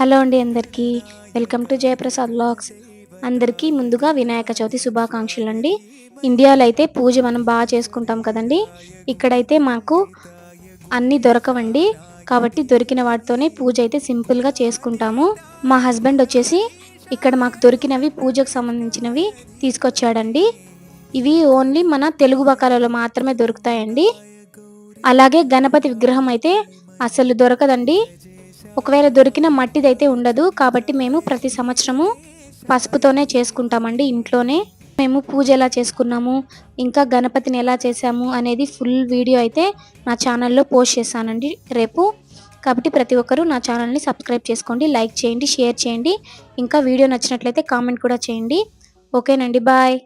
Hello అండి అందరికీ welcome to Jayaprasad vlogs. అందరికీ ముందుగా వినాయక చవితి శుభాకాంక్షలు అండి. ఇండియాలో అయితే పూజ మనం బాగా చేసుకుంటాం కదండి. ఇక్కడైతే మాకు అన్నీ దొరకవండి, కాబట్టి దొరికిన వాటితోనే పూజ అయితే సింపుల్గా చేసుకుంటాము. మా హస్బెండ్ వచ్చేసి ఇక్కడ మాకు దొరికినవి పూజకు సంబంధించినవి తీసుకొచ్చాడండి. ఇవి ఓన్లీ మన తెలుగు బకాలలో మాత్రమే దొరుకుతాయండి. అలాగే గణపతి విగ్రహం అయితే అసలు దొరకదండి. ఒకవేళ దొరికిన మట్టిదైతే ఉండదు, కాబట్టి మేము ప్రతి సంవత్సరము పసుపుతోనే చేసుకుంటామండి ఇంట్లోనే. మేము పూజ ఎలా చేసుకున్నాము, ఇంకా గణపతిని ఎలా చేసాము అనేది ఫుల్ వీడియో అయితే నా ఛానల్లో పోస్ట్ చేశానండి రేపు. కాబట్టి ప్రతి ఒక్కరూ నా ఛానల్ని సబ్స్క్రైబ్ చేసుకోండి, లైక్ చేయండి, షేర్ చేయండి. ఇంకా వీడియో నచ్చినట్లయితే కామెంట్ కూడా చేయండి. ఓకేనండి, బాయ్.